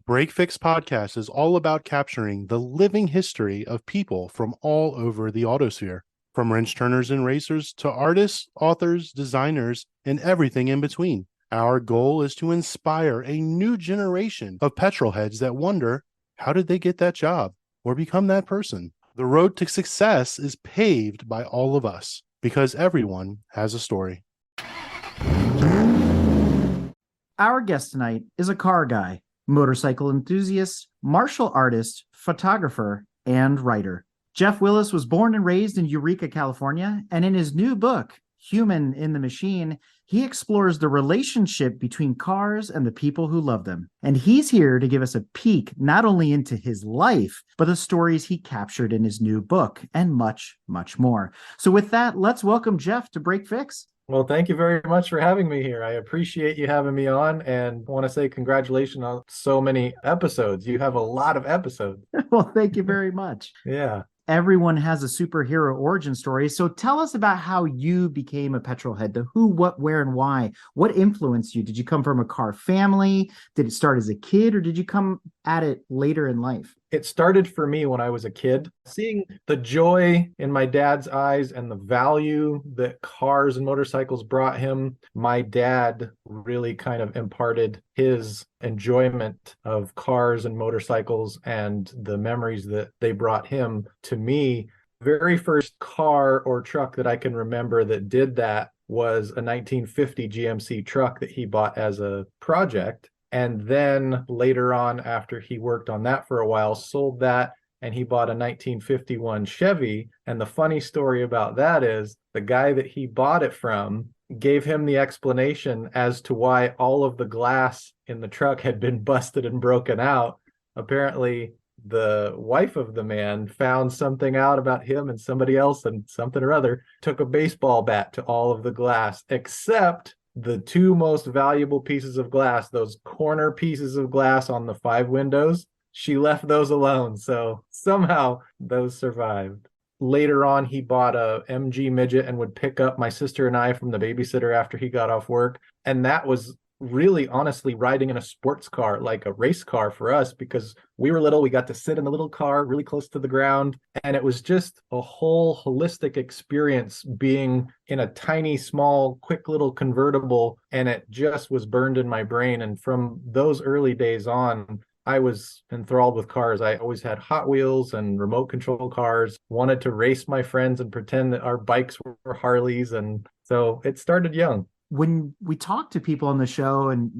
Break Fix Podcast is all about capturing the living history of people from all over the autosphere, from wrench turners and racers to artists, authors, designers, and everything in between. Our goal is to inspire a new generation of petrol heads that wonder, how did they get that job or become that person? The road to success is paved by all of us because everyone has a story. Our guest tonight is a car guy, motorcycle enthusiast, martial artist, photographer, and writer. Jeff Willis was born and raised in Eureka, California, and in his new book, Human in the Machine, he explores the relationship between cars and the people who love them. And he's here to give us a peek not only into his life, but the stories he captured in his new book, and much, much more. So with that, let's welcome Jeff to Break Fix. Well, thank you very much for having me here. I appreciate you having me on and want to say congratulations on so many episodes. You have a lot of episodes. Well, thank you very much. Yeah. Everyone has a superhero origin story. So tell us about how you became a petrol head. The who, what, where, and why. What influenced you? Did you come from a car family? Did it start as a kid, or did you come at it later in life? It started for me when I was a kid, seeing the joy in my dad's eyes and the value that cars and motorcycles brought him. My dad really kind of imparted his enjoyment of cars and motorcycles and the memories that they brought him to me. Very first car or truck that I can remember that did that was a 1950 GMC truck that he bought as a project. And then later on, after he worked on that for a while, sold that, and he bought a 1951 Chevy. And the funny story about that is the guy that he bought it from gave him the explanation as to why all of the glass in the truck had been busted and broken out. Apparently, the wife of the man found something out about him and somebody else and something or other, took a baseball bat to all of the glass, except the two most valuable pieces of glass, those corner pieces of glass on the 5 windows. She left those alone. So somehow those survived. Later on, he bought a MG midget and would pick up my sister and I from the babysitter after he got off work. And that was really honestly riding in a sports car, like a race car for us, because we were little. We got to sit in the little car really close to the ground. And it was just a whole holistic experience being in a tiny, small, quick little convertible. And it just was burned in my brain. And from those early days on, I was enthralled with cars. I always had Hot Wheels and remote control cars, wanted to race my friends and pretend that our bikes were Harleys. And so it started young. When we talk to people on the show and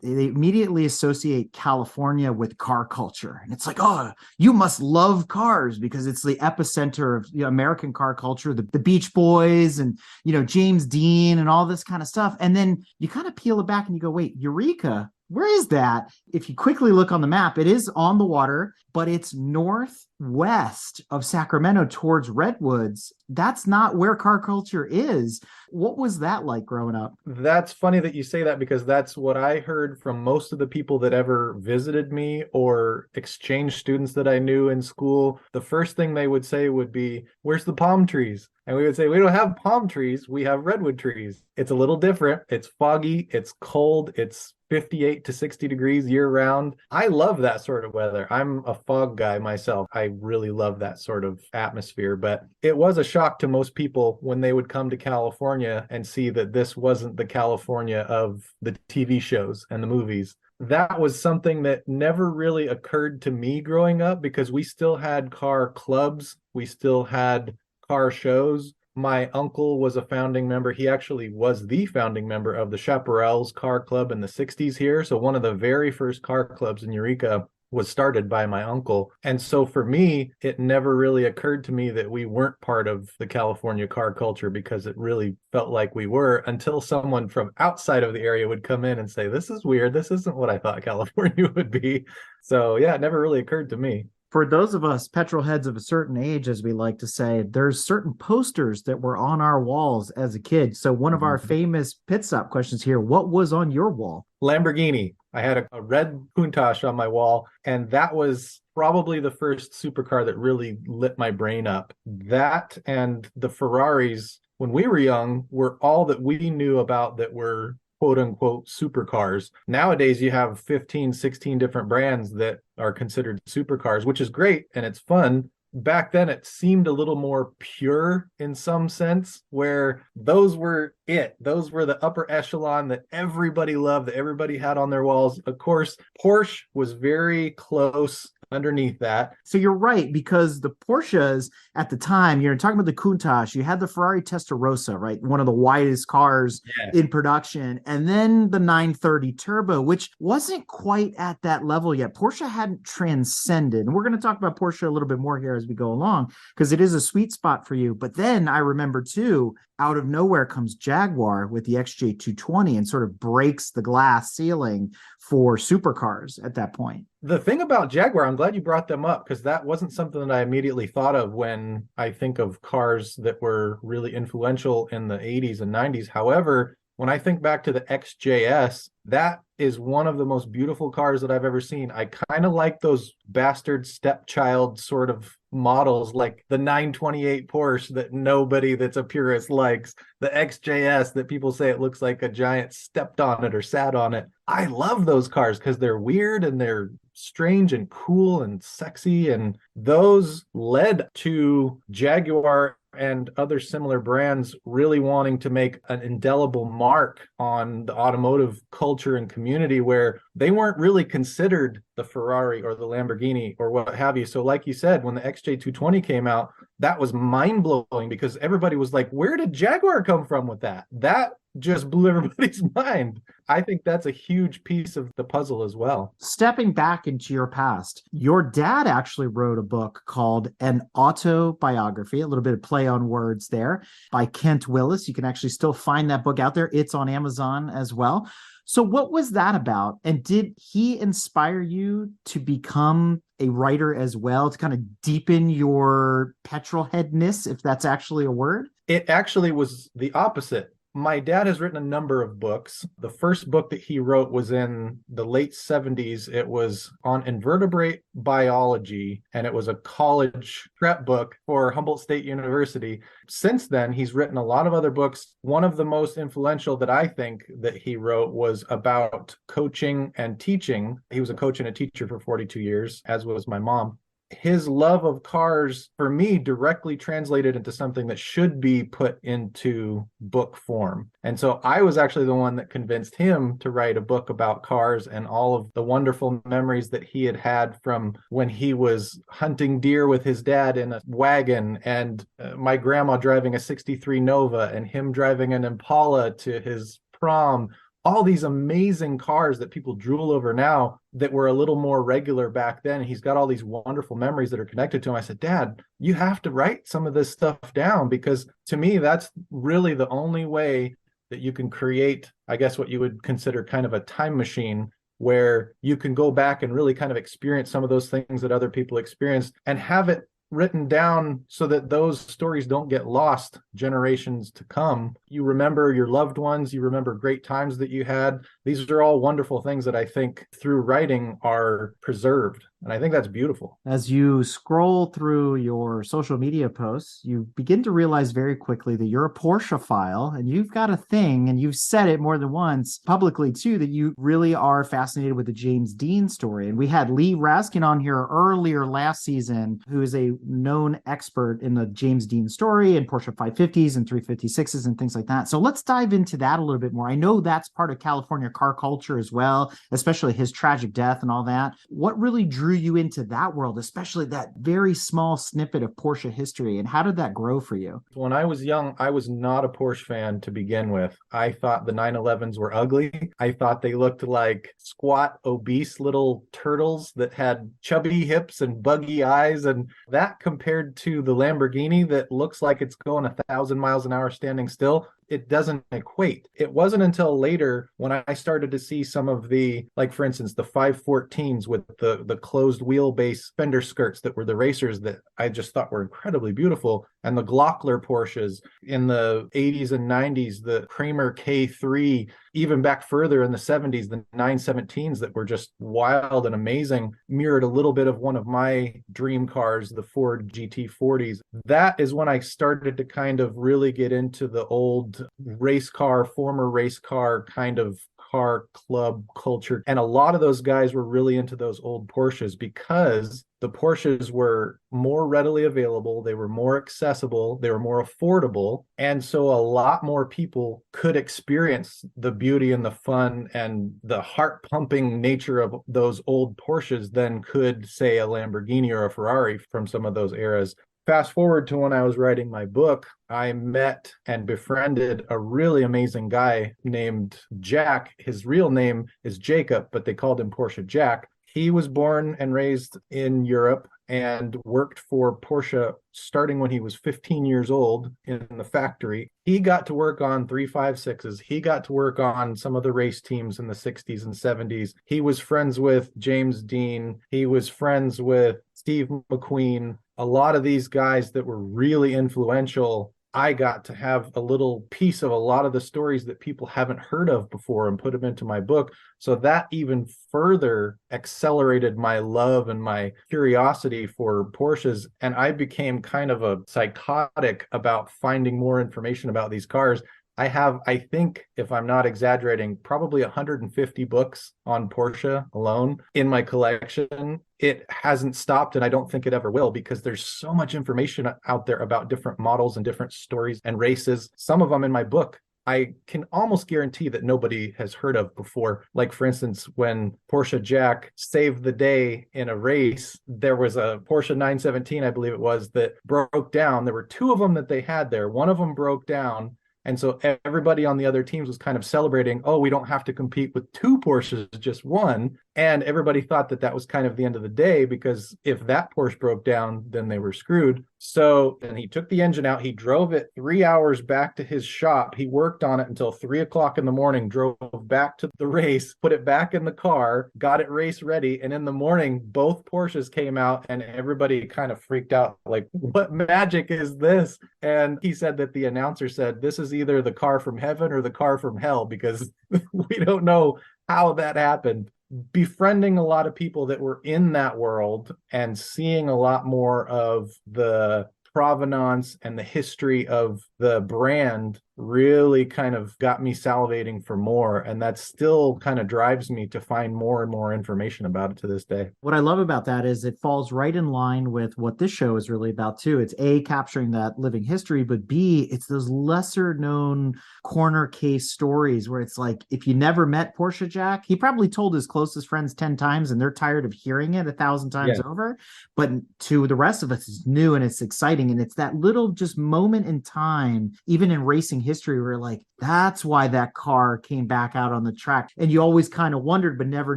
they immediately associate California with car culture. And it's like, oh, you must love cars because it's the epicenter of American car culture, the Beach Boys and, James Dean and all this kind of stuff. And then you kind of peel it back and you go, wait, Eureka, where is that? If you quickly look on the map, it is on the water, but it's northwest of Sacramento towards Redwoods. That's not where car culture is. What was that like growing up? That's funny that you say that because that's what I heard from most of the people that ever visited me or exchange students that I knew in school. The first thing they would say would be, where's the palm trees? And we would say, we don't have palm trees, we have redwood trees. It's a little different. It's foggy, it's cold, it's 58 to 60 degrees year round. I love that sort of weather. I'm a fog guy myself. I really love that sort of atmosphere, but it was a shock to most people when they would come to California and see that this wasn't the California of the TV shows and the movies. That was something that never really occurred to me growing up because we still had car clubs. We still had car shows. My uncle was a founding member. He actually was the founding member of the Chaparral's Car Club in the 60s here. So one of the very first car clubs in Eureka was started by my uncle. And so for me, it never really occurred to me that we weren't part of the California car culture because it really felt like we were until someone from outside of the area would come in and say, this is weird. This isn't what I thought California would be. So yeah, it never really occurred to me. For those of us petrol heads of a certain age, as we like to say, there's certain posters that were on our walls as a kid. So one of our famous pit stop questions here, what was on your wall? Lamborghini. I had a red Countach on my wall, and that was probably the first supercar that really lit my brain up. That and the Ferraris, when we were young, were all that we knew about that were quote unquote supercars. Nowadays, you have 15, 16 different brands that are considered supercars, which is great and it's fun. Back then, it seemed a little more pure in some sense, where those were it. Those were the upper echelon that everybody loved, that everybody had on their walls. Of course, Porsche was very close underneath that. So you're right, because the Porsches at the time, you're talking about the Countach, you had the Ferrari Testarossa, right? One of the widest cars in production. And then the 930 Turbo, which wasn't quite at that level yet. Porsche hadn't transcended. And we're going to talk about Porsche a little bit more here as we go along, because it is a sweet spot for you. But then I remember too, out of nowhere comes Jaguar with the XJ220 and sort of breaks the glass ceiling for supercars at that point. The thing about Jaguar, I'm glad you brought them up, because that wasn't something that I immediately thought of when I think of cars that were really influential in the 80s and 90s. However, when I think back to the XJS, that is one of the most beautiful cars that I've ever seen. I kind of like those bastard stepchild sort of models, like the 928 Porsche that nobody that's a purist likes, the XJS that people say it looks like a giant stepped on it or sat on it. I love those cars because they're weird and they're strange and cool and sexy, and those led to Jaguar and other similar brands really wanting to make an indelible mark on the automotive culture and community, where they weren't really considered the Ferrari or the Lamborghini or what have you. So like you said, when the XJ220 came out, that was mind-blowing, because everybody was like, where did Jaguar come from with that? That just blew everybody's mind. I think that's a huge piece of the puzzle as well. Stepping back into your past, your dad actually wrote a book called An Autobiography, a little bit of play on words there, by Kent Willis. You can actually still find that book out there. It's on Amazon as well. So what was that about? And did he inspire you to become a writer as well, to kind of deepen your petrolheadness, if that's actually a word? It actually was the opposite. My dad has written a number of books. The first book that he wrote was in the late 70s. It was on invertebrate biology, and it was a college prep book for Humboldt State University. Since then, he's written a lot of other books. One of the most influential that I think that he wrote was about coaching and teaching. He was a coach and a teacher for 42 years, as was my mom. His love of cars, for me, directly translated into something that should be put into book form. And so I was actually the one that convinced him to write a book about cars and all of the wonderful memories that he had had from when he was hunting deer with his dad in a wagon, and my grandma driving a 63 Nova and him driving an Impala to his prom. All these amazing cars that people drool over now that were a little more regular back then. He's got all these wonderful memories that are connected to him. I said, Dad, you have to write some of this stuff down, because to me, that's really the only way that you can create, I guess, what you would consider kind of a time machine, where you can go back and really kind of experience some of those things that other people experienced and have it written down so that those stories don't get lost generations to come. You remember your loved ones, you remember great times that you had. These are all wonderful things that I think through writing are preserved. And I think that's beautiful. As you scroll through your social media posts, you begin to realize very quickly that you're a Porsche-phile, and you've got a thing, and you've said it more than once publicly too, that you really are fascinated with the James Dean story. And we had Lee Raskin on here earlier last season, who is a known expert in the James Dean story and Porsche 550s and 356s and things like that. So let's dive into that a little bit more. I know that's part of California car culture as well, especially his tragic death and all that. What really drew you into that world, especially that very small snippet of Porsche history, and how did that grow for you? When I was young, I was not a Porsche fan to begin with. I thought the 911s were ugly. I thought they looked like squat, obese little turtles that had chubby hips and buggy eyes, and that compared to the Lamborghini that looks like it's going 1,000 miles an hour standing still, it doesn't equate. It wasn't until later when I started to see some of the, like for instance, the 514s with the closed wheelbase fender skirts that were the racers that I just thought were incredibly beautiful. and the Glockler Porsches in the 80s and 90s, the Kramer K3, even back further in the 70s, the 917s that were just wild and amazing, mirrored a little bit of one of my dream cars, the Ford GT40s. That is when I started to kind of really get into the old race car, former race car kind of car club culture. And a lot of those guys were really into those old Porsches because the Porsches were more readily available, they were more accessible, they were more affordable. And so a lot more people could experience the beauty and the fun and the heart-pumping nature of those old Porsches than could, say, a Lamborghini or a Ferrari from some of those eras. Fast forward to when I was writing my book, I met and befriended a really amazing guy named Jack. His real name is Jacob, but they called him Porsche Jack. He was born and raised in Europe and worked for Porsche starting when he was 15 years old in the factory. He got to work on 356s. He got to work on some of the race teams in the 60s and 70s. He was friends with James Dean. He was friends with Steve McQueen. A lot of these guys that were really influential, I got to have a little piece of a lot of the stories that people haven't heard of before and put them into my book. So that even further accelerated my love and my curiosity for Porsches. And I became kind of a psychotic about finding more information about these cars. I have, I think, if I'm not exaggerating, probably 150 books on Porsche alone in my collection. It hasn't stopped, and I don't think it ever will, because there's so much information out there about different models and different stories and races. Some of them in my book, I can almost guarantee that nobody has heard of before. Like, for instance, when Porsche Jack saved the day in a race, there was a Porsche 917, I believe it was, that broke down. There were two of them that they had there. One of them broke down. And so everybody on the other teams was kind of celebrating, oh, we don't have to compete with two Porsches, just one. And everybody thought that that was kind of the end of the day, because if that Porsche broke down, then they were screwed. So then he took the engine out. He drove it 3 hours back to his shop. He worked on it until 3 o'clock in the morning, drove back to the race, put it back in the car, got it race ready. And in the morning, both Porsches came out and everybody kind of freaked out, like, what magic is this? And he said that the announcer said, this is either the car from heaven or the car from hell, because we don't know how that happened. Befriending a lot of people that were in that world and seeing a lot more of the provenance and the history of the brand really kind of got me salivating for more. And that still kind of drives me to find more and more information about it to this day. What I love about that is it falls right in line with what this show is really about too. It's A, capturing that living history, but B, it's those lesser known corner case stories where it's like, if you never met Porsche Jack, he probably told his closest friends 10 times and they're tired of hearing it 1,000 times over. But to the rest of us, it's new and it's exciting. And it's that little just moment in time, even in racing history, where like, that's why that car came back out on the track. And you always kind of wondered, but never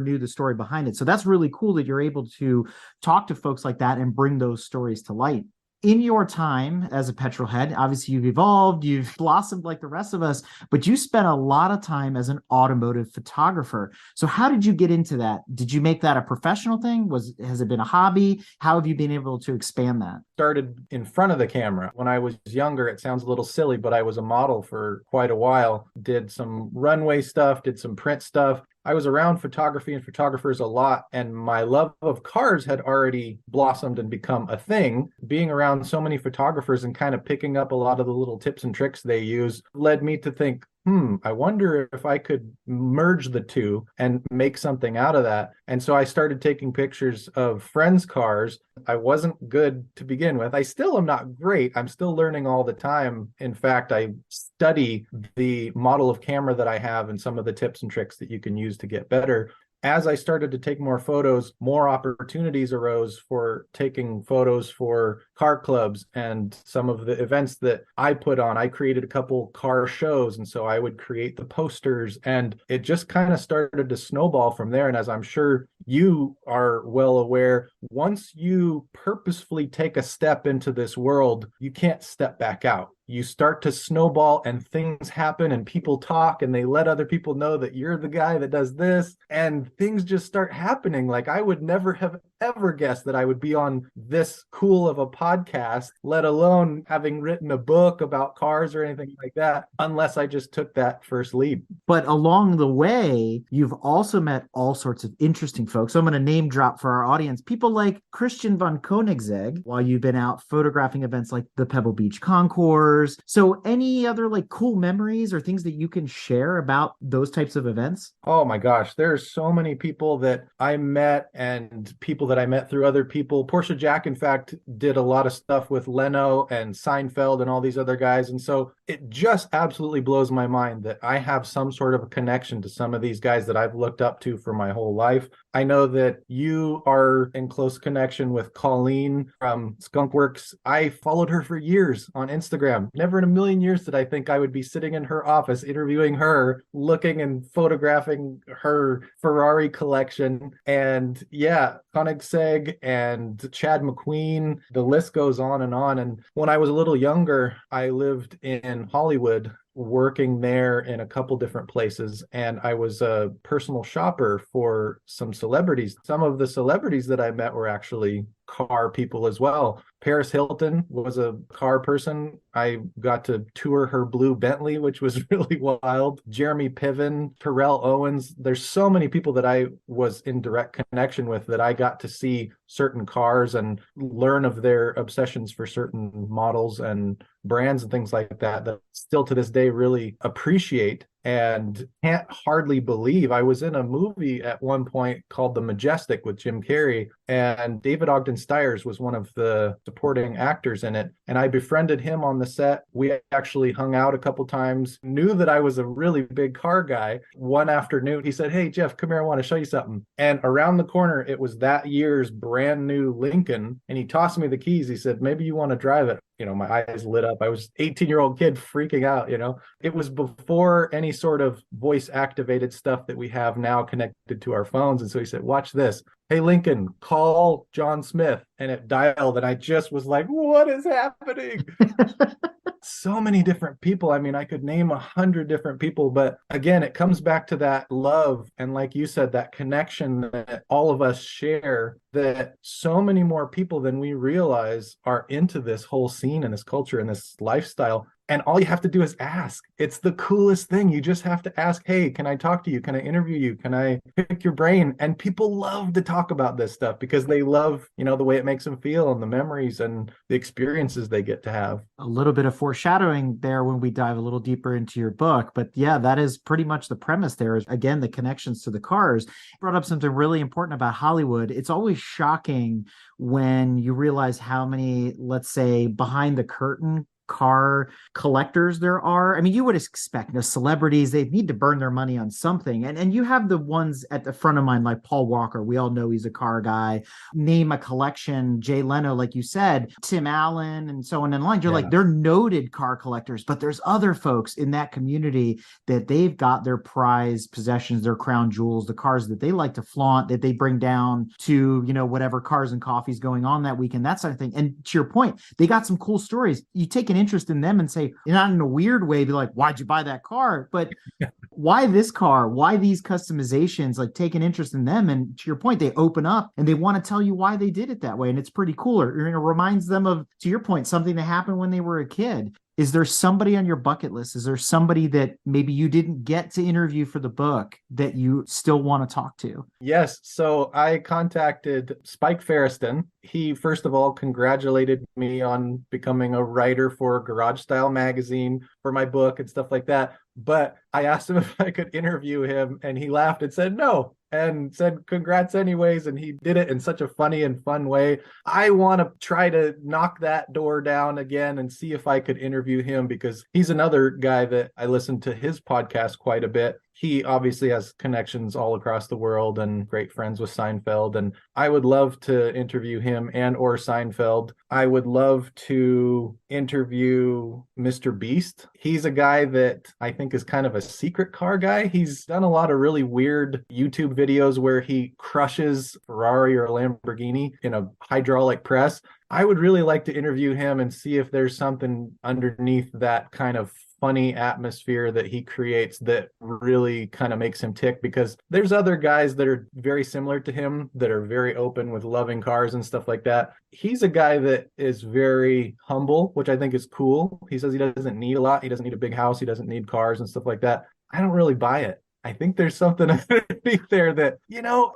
knew the story behind it. So that's really cool that you're able to talk to folks like that and bring those stories to light. In your time as a petrol head, obviously you've evolved, you've blossomed like the rest of us, but you spent a lot of time as an automotive photographer. So how did you get into that? Did you make that a professional thing? Has it been a hobby? How have you been able to expand that? Started in front of the camera. When I was younger, it sounds a little silly, but I was a model for quite a while, did some runway stuff, did some print stuff. I was around photography and photographers a lot, and my love of cars had already blossomed and become a thing. Being around so many photographers and kind of picking up a lot of the little tips and tricks they use led me to think, I wonder if I could merge the two and make something out of that. And so I started taking pictures of friends' cars. I wasn't good to begin with. I still am not great. I'm still learning all the time. In fact, I study the model of camera that I have and some of the tips and tricks that you can use to get better. As I started to take more photos, more opportunities arose for taking photos for car clubs and some of the events that I put on. I created a couple car shows, and so I would create the posters, and it just kind of started to snowball from there. And as I'm sure you are well aware, once you purposefully take a step into this world, you can't step back out. you start to snowball and things happen and people talk and they let other people know that you're the guy that does this, and things just start happening. Like, I would never have ever guessed that I would be on this cool of a podcast, let alone having written a book about cars or anything like that, unless I just took that first leap. But along the way, you've also met all sorts of interesting folks. So I'm going to name drop for our audience people like Christian von Koenigsegg, while you've been out photographing events like the Pebble Beach Concours. So any other like cool memories or things that you can share about those types of events? Oh my gosh, there's so many people that I met and people that I met through other people. Porsche Jack, in fact, did a lot of stuff with Leno and Seinfeld and all these other guys. And so it just absolutely blows my mind that I have some sort of a connection to some of these guys that I've looked up to for my whole life. I know that you are in close connection with Colleen from Skunkworks. I followed her for years on Instagram. Never in a million years did I think I would be sitting in her office interviewing her, looking and photographing her Ferrari collection. And yeah, Koenigsegg and Chad McQueen, the list goes on and on. And when I was a little younger, I lived in Hollywood, working there in a couple different places, and I was a personal shopper for some celebrities. Some of the celebrities that I met were actually car people as well. Paris Hilton was a car person. I got to tour her blue Bentley, which was really wild. Jeremy Piven, Terrell Owens. There's so many people that I was in direct connection with that I got to see certain cars and learn of their obsessions for certain models and brands and things like that, that still to this day really appreciate and can't hardly believe. I was in a movie at one point called The Majestic with Jim Carrey, and David Ogden Stiers was one of the supporting actors in it. And I befriended him on the set. We actually hung out a couple times, knew that I was a really big car guy. One afternoon, he said, "Hey, Jeff, come here. I want to show you something." And around the corner, it was that year's brand new Lincoln. And he tossed me the keys. He said, "Maybe you want to drive it." You know, my eyes lit up. I was 18-year-old kid freaking out, you know. It was before any sort of voice activated stuff that we have now connected to our phones. And so he said, "Watch this. Hey, Lincoln, call John Smith." And it dialed. And I just was like, what is happening? So many different people. I mean, I could name 100 different people, but again, it comes back to that love. And like you said, that connection that all of us share, that so many more people than we realize are into this whole scene and this culture and this lifestyle. And all you have to do is ask. It's the coolest thing. You just have to ask, "Hey, can I talk to you? Can I interview you? Can I pick your brain?" And people love to talk about this stuff because they love, you know, the way it makes them feel and the memories and the experiences they get to have. A little bit of foreshadowing there when we dive a little deeper into your book. But yeah, that is pretty much the premise there is, again, the connections to the cars. You brought up something really important about Hollywood. It's always shocking when you realize how many, let's say, behind the curtain car collectors there are. I mean, you would expect, you know, celebrities, they need to burn their money on something. And you have the ones at the front of mind, like Paul Walker. We all know he's a car guy. Name a collection, Jay Leno, like you said, Tim Allen, and so on and line. You're like, they're noted car collectors, but there's other folks in that community that they've got their prized possessions, their crown jewels, the cars that they like to flaunt, that they bring down to, you know, whatever cars and coffee's going on that weekend, that sort of thing. And to your point, they got some cool stories. You take an interest in them and say, not in a weird way, be like, "Why'd you buy that car?" But why this car? Why these customizations? Like, take an interest in them. And to your point, they open up and they want to tell you why they did it that way. And it's pretty cool. Or it reminds them of, to your point, something that happened when they were a kid. Is there somebody on your bucket list? Is there somebody that maybe you didn't get to interview for the book that you still want to talk to? Yes. So I contacted Spike Ferriston. He, first of all, congratulated me on becoming a writer for Garage Style magazine for my book and stuff like that. But I asked him if I could interview him, and he laughed and said no, and said congrats anyways. And he did it in such a funny and fun way. I want to try to knock that door down again and see if I could interview him, because he's another guy that I listen to his podcast quite a bit. He obviously has connections all across the world and great friends with Seinfeld. And I would love to interview him and or Seinfeld. I would love to interview Mr. Beast. He's a guy that I think is kind of a secret car guy. He's done a lot of really weird YouTube videos where he crushes Ferrari or Lamborghini in a hydraulic press. I would really like to interview him and see if there's something underneath that kind of funny atmosphere that he creates that really kind of makes him tick, because there's other guys that are very similar to him that are very open with loving cars and stuff like that. He's a guy that is very humble, which I think is cool. He says he doesn't need a lot. He doesn't need a big house. He doesn't need cars and stuff like that. I don't really buy it. I think there's something underneath there that,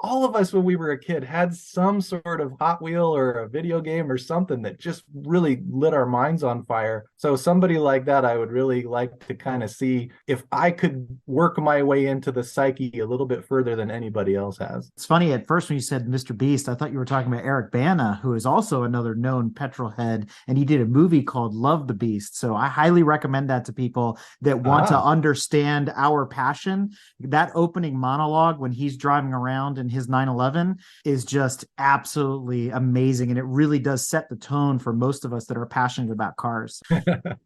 all of us when we were a kid had some sort of Hot Wheel or a video game or something that just really lit our minds on fire. So somebody like that, I would really like to kind of see if I could work my way into the psyche a little bit further than anybody else has. It's funny, at first when you said Mr. Beast, I thought you were talking about Eric Bana, who is also another known petrol head, and he did a movie called Love the Beast. So I highly recommend that to people that want to understand our passion. That opening monologue when he's driving around in his 911 is just absolutely amazing. And it really does set the tone for most of us that are passionate about cars.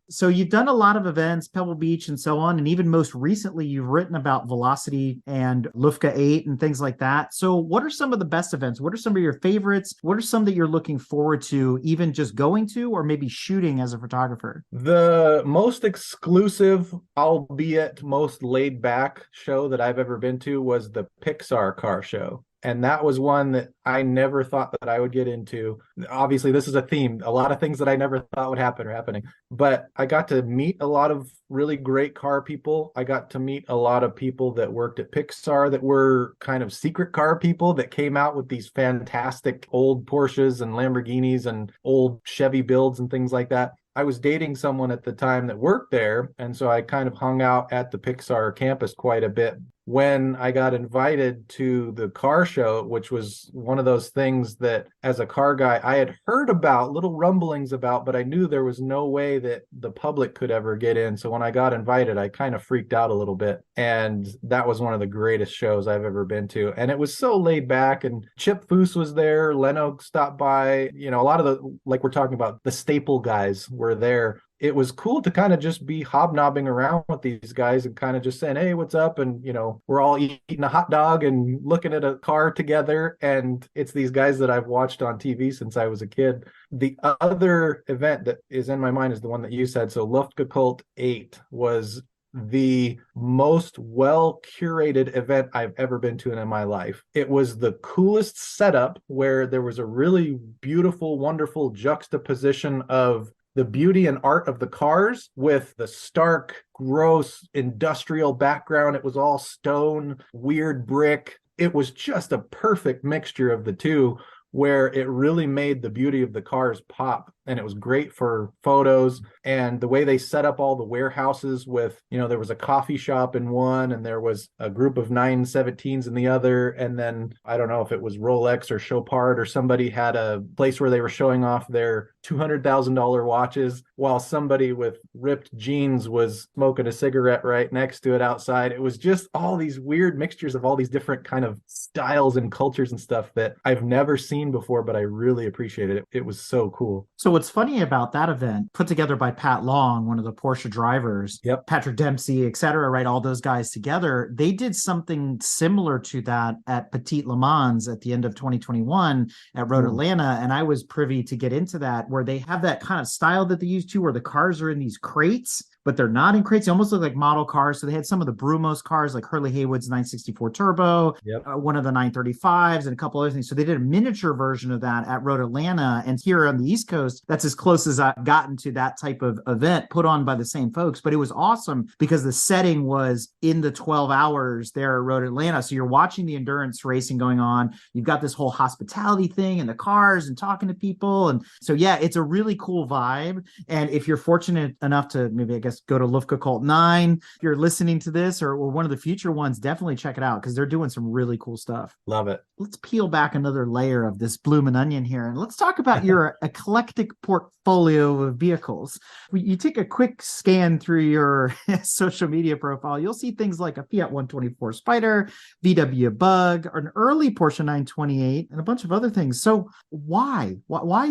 So you've done a lot of events, Pebble Beach and so on. And even most recently, you've written about Velocity and Lufka 8 and things like that. So what are some of the best events? What are some of your favorites? What are some that you're looking forward to, even just going to, or maybe shooting as a photographer? The most exclusive, albeit most laid back show that I've ever been to was the Pixar car show. And that was one that I never thought that I would get into. Obviously, this is a theme. A lot of things that I never thought would happen are happening. But I got to meet a lot of really great car people. I got to meet a lot of people that worked at Pixar that were kind of secret car people that came out with these fantastic old Porsches and Lamborghinis and old Chevy builds and things like that. I was dating someone at the time that worked there, and so I kind of hung out at the Pixar campus quite a bit. When I got invited to the car show, which was one of those things that as a car guy, I had heard about, little rumblings about, but I knew there was no way that the public could ever get in. So when I got invited, I kind of freaked out a little bit. And that was one of the greatest shows I've ever been to. And it was so laid back, and Chip Foose was there. Leno stopped by, a lot of the, like we're talking about, the staple guys were there. It was cool to kind of just be hobnobbing around with these guys and kind of just saying, hey, what's up? And, we're all eating a hot dog and looking at a car together. And it's these guys that I've watched on TV since I was a kid. The other event that is in my mind is the one that you said. So Luftgekühlt 8 was the most well curated event I've ever been to in my life. It was the coolest setup, where there was a really beautiful, wonderful juxtaposition of the beauty and art of the cars with the stark, gross industrial background. It was all stone, weird brick. It was just a perfect mixture of the two, where it really made the beauty of the cars pop. And it was great for photos. And the way they set up all the warehouses with, there was a coffee shop in one, and there was a group of 917s in the other. And then I don't know if it was Rolex or Chopard or somebody had a place where they were showing off their $200,000 watches, while somebody with ripped jeans was smoking a cigarette right next to it outside. It was just all these weird mixtures of all these different kind of styles and cultures and stuff that I've never seen before, but I really appreciated it. It was so cool. So what's funny about that event, put together by Pat Long, one of the Porsche drivers, Yep, Patrick Dempsey, et cetera, right? All those guys together, they did something similar to that at Petit Le Mans at the end of 2021 at Road Atlanta. And I was privy to get into that, where they have that kind of style that they use too, where the cars are in these crates, but they're not in crates. They almost look like model cars. So they had some of the Brumos cars, like Hurley Haywood's 964 Turbo, one of the 935s, and a couple other things. So they did a miniature version of that at Road Atlanta. And here on the East Coast, that's as close as I've gotten to that type of event put on by the same folks. But it was awesome because the setting was in the 12 hours there at Road Atlanta. So you're watching the endurance racing going on. You've got this whole hospitality thing and the cars and talking to people. And so, yeah, it's a really cool vibe. And if you're fortunate enough to maybe, I guess, go to Luftgekühlt 9, if you're listening to this or one of the future ones, definitely check it out because they're doing some really cool stuff. Love it. Let's peel back another layer of this bloomin' onion here. And let's talk about your eclectic portfolio of vehicles. You take a quick scan through your social media profile, you'll see things like a Fiat 124 Spider, VW Bug, an early Porsche 928, and a bunch of other things. So why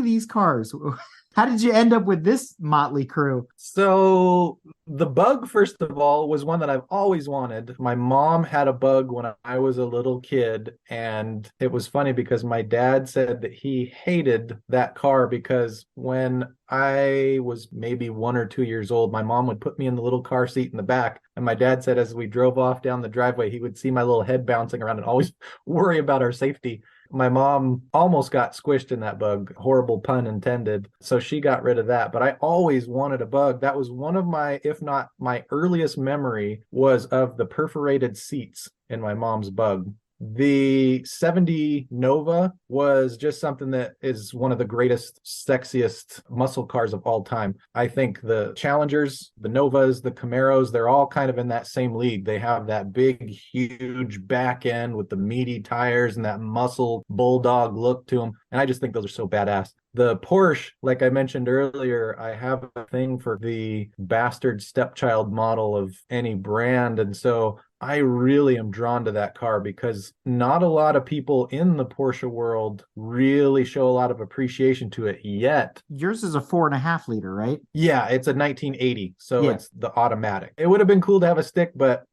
these cars? How did you end up with this motley crew? So The Bug, first of all, was one that I've always wanted. My mom had a Bug when I was a little kid, and it was funny because my dad said that he hated that car because when I was maybe 1 or 2 years old, my mom would put me in the little car seat in the back. And my dad said as we drove off down the driveway, he would see my little head bouncing around and always worry about our safety. My mom almost got squished in that Bug, horrible pun intended. So she got rid of that. But I always wanted a Bug. That was one of my, if not my earliest memory, was of the perforated seats in my mom's Bug. The 70 Nova was just something that is one of the greatest, sexiest muscle cars of all time. I think the Challengers, the Novas, the Camaros, they're all kind of in that same league. They have that big, huge back end with the meaty tires and that muscle bulldog look to them. And I just think those are so badass. The Porsche, like I mentioned earlier, I have a thing for the bastard stepchild model of any brand. And so I really am drawn to that car because not a lot of people in the Porsche world really show a lot of appreciation to it yet. Yours is a 4.5 liter, right? Yeah, it's a 1980, so Yeah. it's the automatic. It would have been cool to have a stick, but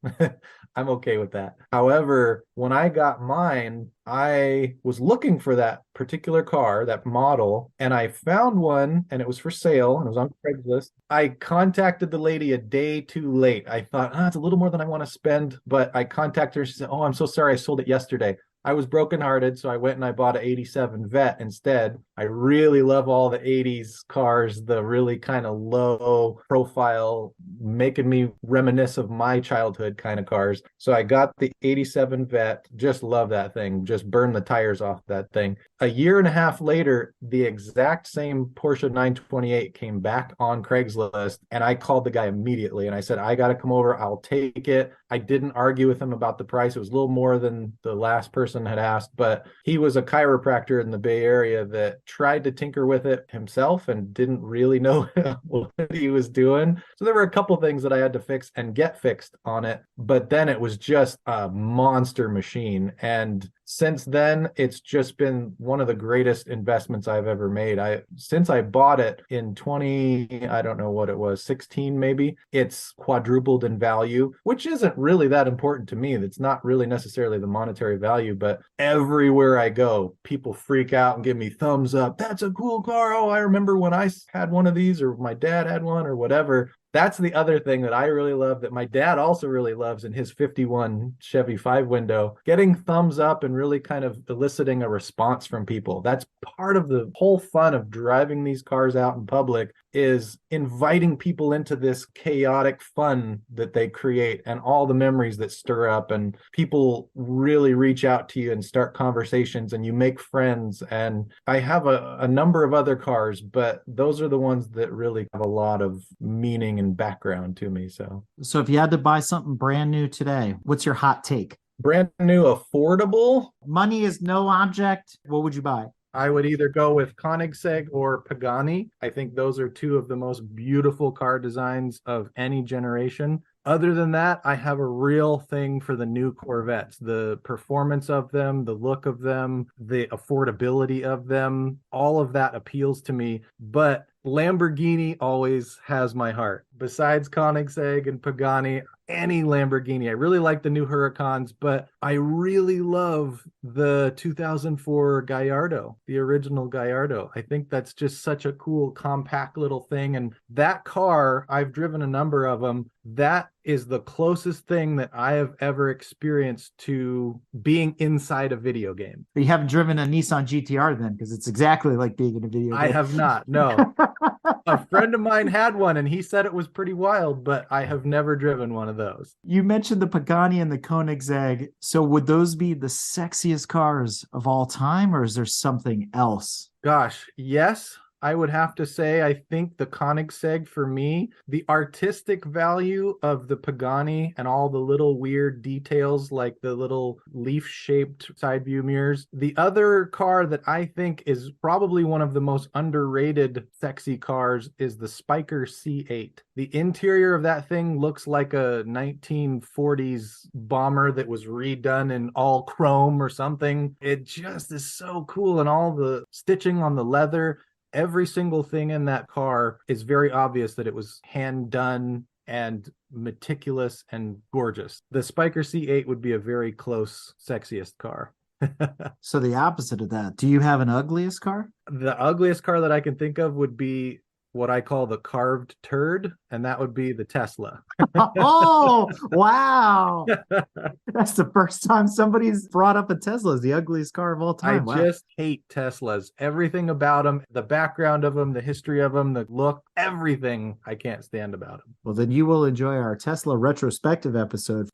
I'm okay with that. However, when I got mine, I was looking for that particular car, that model, and I found one and it was for sale and it was on Craigslist. I contacted the lady a day too late. I thought, it's a little more than I want to spend, but I contacted her. She said, I'm so sorry. I sold it yesterday. I was brokenhearted, so I went and I bought an 87 Vet instead. I really love all the 80s cars, the really kind of low profile, making me reminisce of my childhood kind of cars. So I got the 87 Vet, just love that thing, just burn the tires off that thing. A year and a half later, the exact same Porsche 928 came back on Craigslist, and I called the guy immediately and I said, I got to come over, I'll take it. I didn't argue with him about the price. It was a little more than the last person had asked, but he was a chiropractor in the Bay Area that tried to tinker with it himself and didn't really know what he was doing. So there were a couple things that I had to fix and get fixed on it, but then it was just a monster machine. And since then, it's just been one of the greatest investments I've ever made. Since I bought it in 20, I don't know what it was, 16 maybe, it's quadrupled in value, which isn't really that important to me. That's not really necessarily the monetary value, but everywhere I go, people freak out and give me thumbs up. That's a cool car. Oh, I remember when I had one of these, or my dad had one, or whatever. That's the other thing that I really love, that my dad also really loves in his 51 Chevy 5-window, getting thumbs up and really kind of eliciting a response from people. That's part of the whole fun of driving these cars out in public, is inviting people into this chaotic fun that they create and all the memories that stir up, and people really reach out to you and start conversations and you make friends. And I have a number of other cars, but those are the ones that really have a lot of meaning and background to me. So if you had to buy something brand new today, what's your hot take? Brand new, affordable, Money is no object. What would you buy? I would either go with Koenigsegg or Pagani. I think those are two of the most beautiful car designs of any generation. Other than that, I have a real thing for the new Corvettes. The performance of them, the look of them, the affordability of them, all of that appeals to me. But Lamborghini always has my heart. Besides Koenigsegg and Pagani, any Lamborghini. I really like the new Huracans, but I really love the 2004 Gallardo, the original Gallardo. I think that's just such a cool, compact little thing. And that car, I've driven a number of them. That is the closest thing that I have ever experienced to being inside a video game. You haven't driven a Nissan GTR then, because it's exactly like being in a video game. I have not, no. A friend of mine had one and he said it was pretty wild, but I have never driven one of those. You mentioned the Pagani and the Koenigsegg. So would those be the sexiest cars of all time, or is there something else? Gosh, yes. I would have to say, I think the Koenigsegg for me, the artistic value of the Pagani and all the little weird details like the little leaf-shaped side view mirrors. The other car that I think is probably one of the most underrated sexy cars is the Spyker C8. The interior of that thing looks like a 1940s bomber that was redone in all chrome or something. It just is so cool, and all the stitching on the leather. Every single thing in that car is very obvious that it was hand done and meticulous and gorgeous. The Spyker C8 would be a very close sexiest car. So the opposite of that. Do you have an ugliest car? The ugliest car that I can think of would be what I call the carved turd, and that would be the Tesla. Oh, wow. That's the first time somebody's brought up a Tesla as the ugliest car of all time. I just hate Teslas. Everything about them, the background of them, the history of them, the look, everything I can't stand about them. Well, then you will enjoy our Tesla retrospective episode.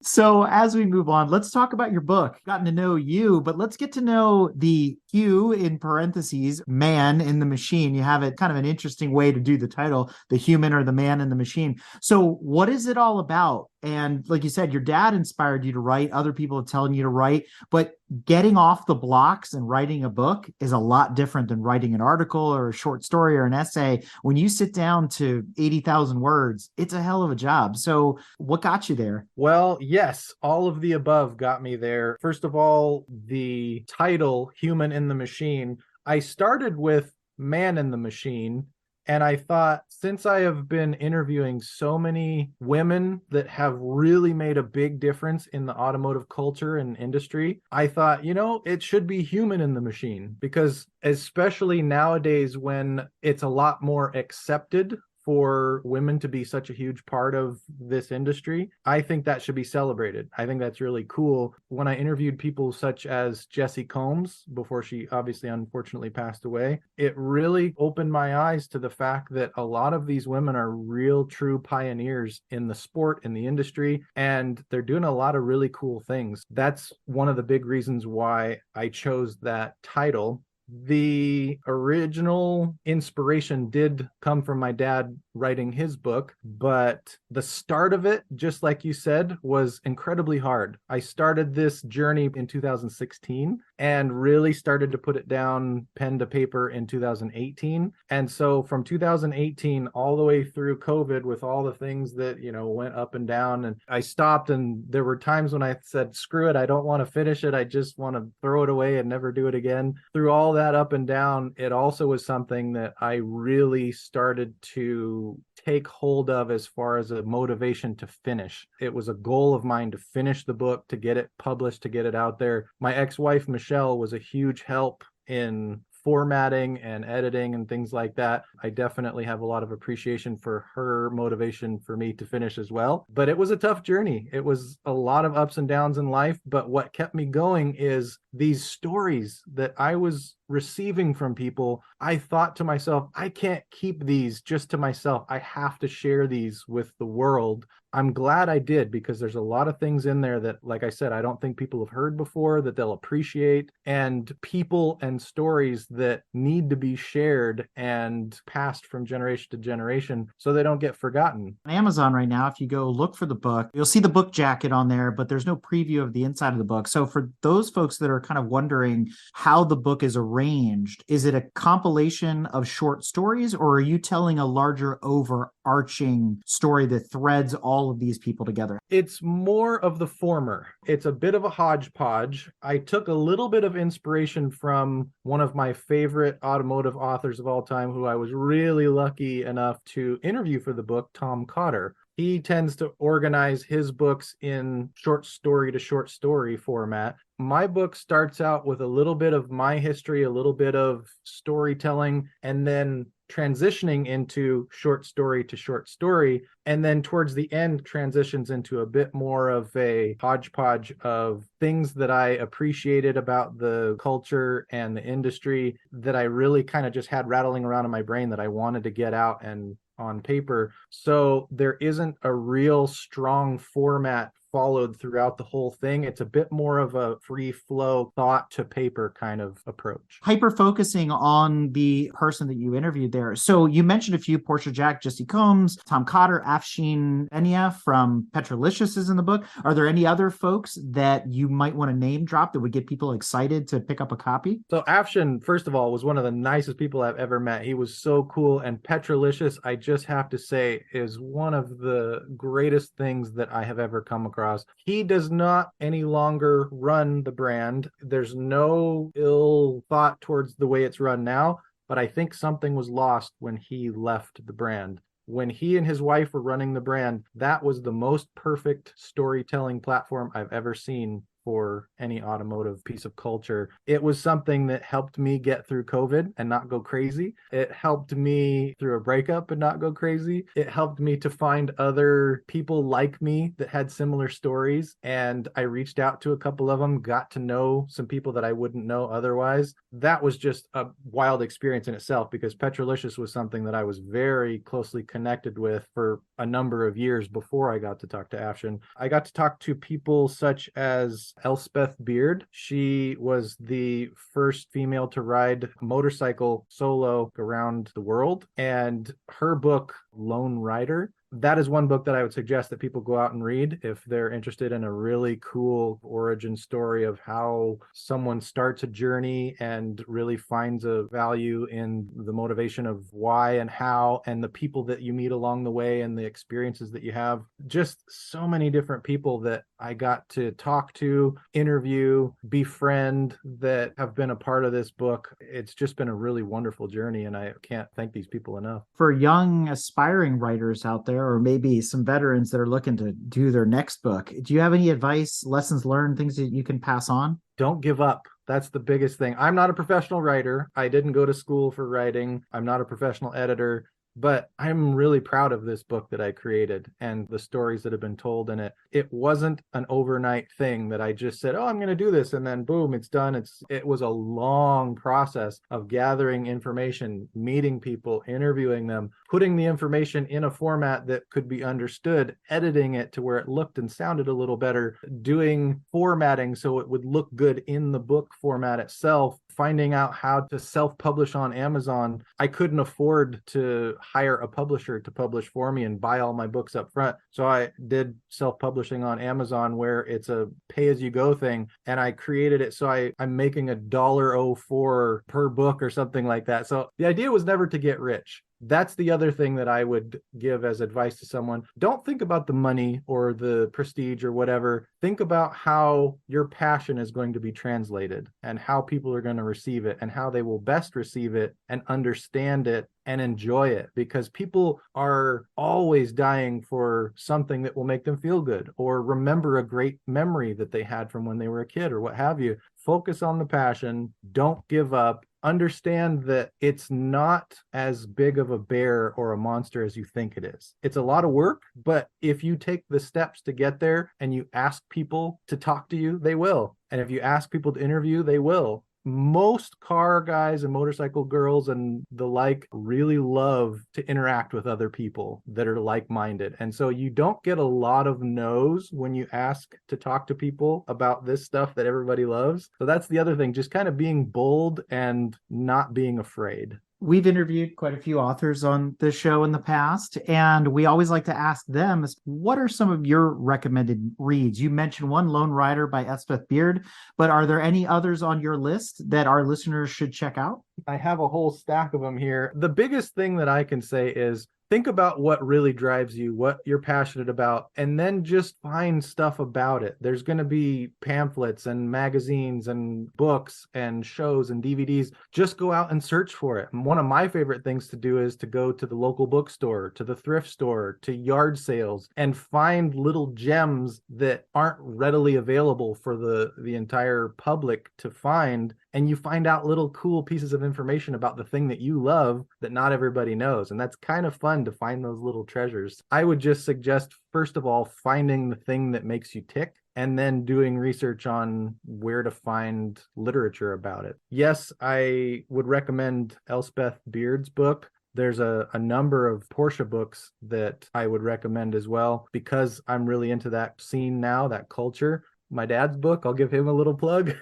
So as we move on, let's talk about your book. Gotten to know you, but let's get to know the Q in parentheses, man in the machine. You have it kind of an interesting way to do the title, the human or the man in the machine. So what is it all about? And like you said, your dad inspired you to write, other people are telling you to write, but getting off the blocks and writing a book is a lot different than writing an article or a short story or an essay. When you sit down to 80,000 words, it's a hell of a job. So what got you there? Well, yes, all of the above got me there. First of all, the title, Human in the Machine, I started with Man in the Machine. And I thought, since I have been interviewing so many women that have really made a big difference in the automotive culture and industry, I thought, it should be human in the machine, because especially nowadays when it's a lot more accepted for women to be such a huge part of this industry, I think that should be celebrated. I think that's really cool. When I interviewed people such as Jessie Combs, before she obviously unfortunately passed away, it really opened my eyes to the fact that a lot of these women are real true pioneers in the sport, in the industry, and they're doing a lot of really cool things. That's one of the big reasons why I chose that title. The original inspiration did come from my dad writing his book, but the start of it, just like you said, was incredibly hard. I started this journey in 2016 and really started to put it down pen to paper in 2018. And so from 2018 all the way through COVID, with all the things that, went up and down, and I stopped, and there were times when I said, screw it, I don't want to finish it. I just want to throw it away and never do it again. Through all that up and down, it also was something that I really started to take hold of as far as a motivation to finish. It was a goal of mine to finish the book, to get it published, to get it out there. My ex-wife, Michelle, was a huge help in formatting and editing and things like that. I definitely have a lot of appreciation for her motivation for me to finish as well. But it was a tough journey. It was a lot of ups and downs in life. But what kept me going is these stories that I was receiving from people. I thought to myself, I can't keep these just to myself. I have to share these with the world. I'm glad I did, because there's a lot of things in there that, like I said, I don't think people have heard before, that they'll appreciate, and people and stories that need to be shared and passed from generation to generation so they don't get forgotten. On Amazon right now, if you go look for the book, you'll see the book jacket on there, but there's no preview of the inside of the book. So for those folks that are kind of wondering how the book is arranged, is it a compilation of short stories, or are you telling a larger overarching story that threads all of these people together? It's more of the former. It's a bit of a hodgepodge. I took a little bit of inspiration from one of my favorite automotive authors of all time, who I was really lucky enough to interview for the book, Tom Cotter. He tends to organize his books in short story to short story format. My book starts out with a little bit of my history, a little bit of storytelling, and then transitioning into short story to short story. And then towards the end transitions into a bit more of a hodgepodge of things that I appreciated about the culture and the industry that I really kind of just had rattling around in my brain that I wanted to get out and on paper. So there isn't a real strong format followed throughout the whole thing. It's a bit more of a free flow thought to paper kind of approach. Hyper focusing on the person that you interviewed there. So you mentioned a few: Porsche Jack, Jessie Combs, Tom Cotter, Afshin Enya from Petrolicious is in the book. Are there any other folks that you might want to name drop that would get people excited to pick up a copy? So Afshin, first of all, was one of the nicest people I've ever met. He was so cool. And Petrolicious, I just have to say, is one of the greatest things that I have ever come across. He does not any longer run the brand. There's no ill thought towards the way it's run now, but I think something was lost when he left the brand. when he and his wife were running the brand, that was the most perfect storytelling platform I've ever seen for any automotive piece of culture. It was something that helped me get through COVID and not go crazy. It helped me through a breakup and not go crazy. It helped me to find other people like me that had similar stories. And I reached out to a couple of them, got to know some people that I wouldn't know otherwise. That was just a wild experience in itself, because Petrolicious was something that I was very closely connected with for a number of years before I got to talk to Afshin. I got to talk to people such as Elspeth Beard. She was the first female to ride a motorcycle solo around the world. And her book, Lone Rider, that is one book that I would suggest that people go out and read if they're interested in a really cool origin story of how someone starts a journey and really finds a value in the motivation of why and how, and the people that you meet along the way and the experiences that you have. Just so many different people that I got to talk to, interview, befriend, that have been a part of this book. It's just been a really wonderful journey, and I can't thank these people enough. For young aspiring writers out there, or maybe some veterans that are looking to do their next book, do you have any advice, lessons learned, things that you can pass on? Don't give up. That's the biggest thing. I'm not a professional writer. I didn't go to school for writing. I'm not a professional editor. But I'm really proud of this book that I created and the stories that have been told in it. It wasn't an overnight thing that I just said, oh, I'm going to do this, and then boom, it's done. It was a long process of gathering information, meeting people, interviewing them, putting the information in a format that could be understood, editing it to where it looked and sounded a little better, doing formatting so it would look good in the book format itself, finding out how to self-publish on Amazon. I couldn't afford to hire a publisher to publish for me and buy all my books up front. So I did self-publishing on Amazon, where it's a pay-as-you-go thing. And I created it so I'm making $1.04 per book or something like that. So the idea was never to get rich. That's the other thing that I would give as advice to someone. Don't think about the money or the prestige or whatever. Think about how your passion is going to be translated and how people are going to receive it and how they will best receive it and understand it and enjoy it, because people are always dying for something that will make them feel good or remember a great memory that they had from when they were a kid or what have you. Focus on the passion. Don't give up. Understand that it's not as big of a bear or a monster as you think it is. It's a lot of work, but if you take the steps to get there and you ask people to talk to you, they will. And if you ask people to interview, they will. Most car guys and motorcycle girls and the like really love to interact with other people that are like-minded. And so you don't get a lot of no's when you ask to talk to people about this stuff that everybody loves. So that's the other thing, just kind of being bold and not being afraid. We've interviewed quite a few authors on this show in the past, and we always like to ask them, what are some of your recommended reads? You mentioned one, Lone Rider by Elspeth Beard, but are there any others on your list that our listeners should check out? I have a whole stack of them here. The biggest thing that I can say is think about what really drives you, what you're passionate about, and then just find stuff about it. There's going to be pamphlets and magazines and books and shows and DVDs. Just go out and search for it. And one of my favorite things to do is to go to the local bookstore, to the thrift store, to yard sales, and find little gems that aren't readily available for the entire public to find. And you find out little cool pieces of information about the thing that you love that not everybody knows. And that's kind of fun to find those little treasures. I would just suggest, first of all, finding the thing that makes you tick, and then doing research on where to find literature about it. Yes, I would recommend Elspeth Beard's book. There's a number of Porsche books that I would recommend as well, because I'm really into that scene now, that culture. My dad's book, I'll give him a little plug.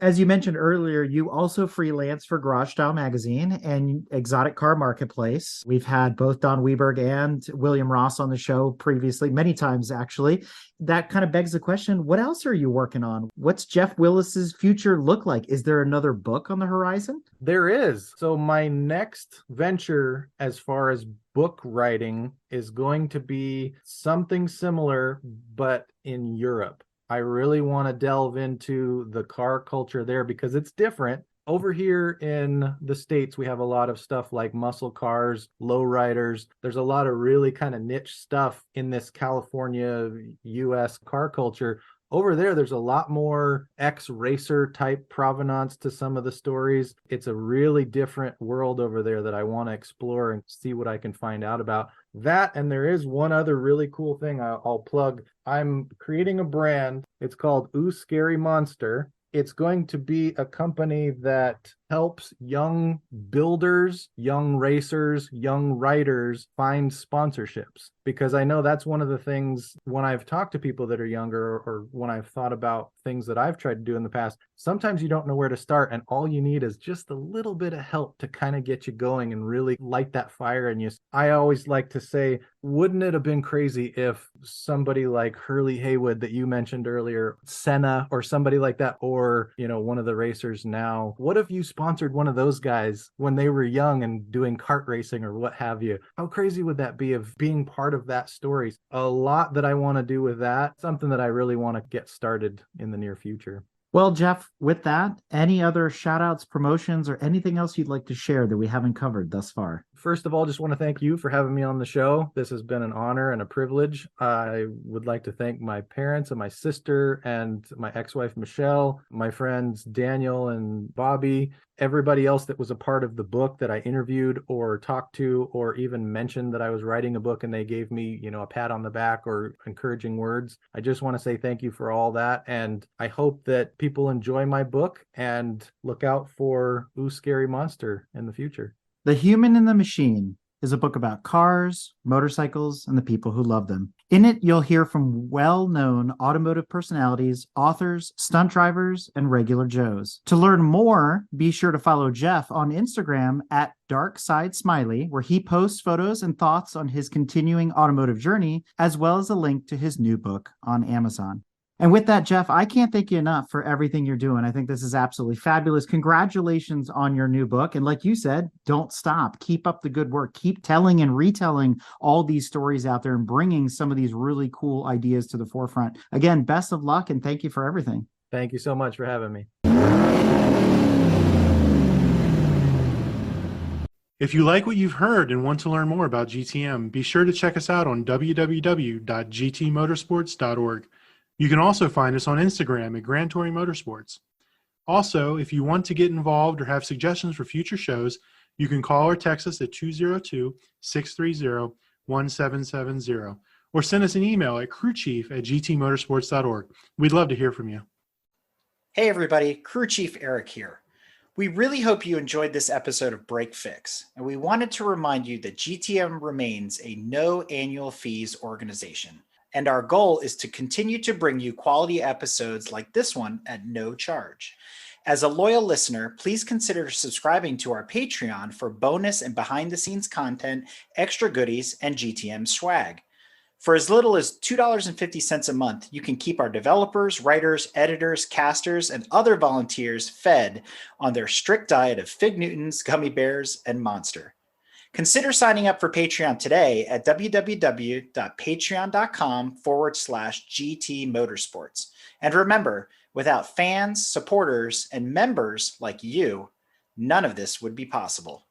As you mentioned earlier, you also freelance for Garage Style Magazine and Exotic Car Marketplace. We've had both Don Weberg and William Ross on the show previously, many times actually. That kind of begs the question, what else are you working on? What's Jeff Willis's future look like? Is there another book on the horizon? There is. So my next venture as far as book writing is going to be something similar, but in Europe. I really want to delve into the car culture there because it's different. Over here in the States, we have a lot of stuff like muscle cars, lowriders. There's a lot of really kind of niche stuff in this California, US car culture. Over there, there's a lot more ex-racer type provenance to some of the stories. It's a really different world over there that I want to explore and see what I can find out about. That, and there is one other really cool thing I'll plug. I'm creating a brand. It's called Ooh Scary Monster. It's going to be a company that helps young builders, young racers, young writers find sponsorships. Because I know that's one of the things when I've talked to people that are younger, or when I've thought about things that I've tried to do in the past, sometimes you don't know where to start, and all you need is just a little bit of help to kind of get you going and really light that fire in you. I always like to say, wouldn't it have been crazy if somebody like Hurley Haywood that you mentioned earlier, Senna, or somebody like that, or, you know, one of the racers now, what if you sponsored one of those guys when they were young and doing kart racing or what have you? How crazy would that be of being part of that story? A lot that I want to do with that, something that I really want to get started in the near future. Well, Jeff, with that, any other shout outs, promotions, or anything else you'd like to share that we haven't covered thus far? First of all, just want to thank you for having me on the show. This has been an honor and a privilege. I would like to thank my parents and my sister and my ex-wife, Michelle, my friends, Daniel and Bobby, everybody else that was a part of the book that I interviewed or talked to, or even mentioned that I was writing a book and they gave me, you know, a pat on the back or encouraging words. I just want to say thank you for all that. And I hope that people enjoy my book and look out for Ooh Scary Monster in the future. The Human in the Machine is a book about cars, motorcycles, and the people who love them. In it, you'll hear from well-known automotive personalities, authors, stunt drivers, and regular Joes. To learn more, be sure to follow Jeff on Instagram at DarkSideSmiley, where he posts photos and thoughts on his continuing automotive journey, as well as a link to his new book on Amazon. And with that, Jeff, I can't thank you enough for everything you're doing. I think this is absolutely fabulous. Congratulations on your new book. And like you said, don't stop. Keep up the good work. Keep telling and retelling all these stories out there and bringing some of these really cool ideas to the forefront. Again, best of luck and thank you for everything. Thank you so much for having me. If you like what you've heard and want to learn more about GTM, be sure to check us out on www.gtmotorsports.org. You can also find us on Instagram at Grand Touring Motorsports. Also, if you want to get involved or have suggestions for future shows, you can call or text us at 202-630-1770 or send us an email at crewchief@gtmotorsports.org. We'd love to hear from you. Hey everybody, Crew Chief Eric here. We really hope you enjoyed this episode of Break Fix, and we wanted to remind you that GTM remains a no annual fees organization. And our goal is to continue to bring you quality episodes like this one at no charge. As a loyal listener, please consider subscribing to our Patreon for bonus and behind-the-scenes content, extra goodies, and GTM swag. For as little as $2.50 a month, you can keep our developers, writers, editors, casters, and other volunteers fed on their strict diet of Fig Newtons, gummy bears, and Monster. Consider signing up for Patreon today at www.patreon.com/GT Motorsports. And remember, without fans, supporters, and members like you, none of this would be possible.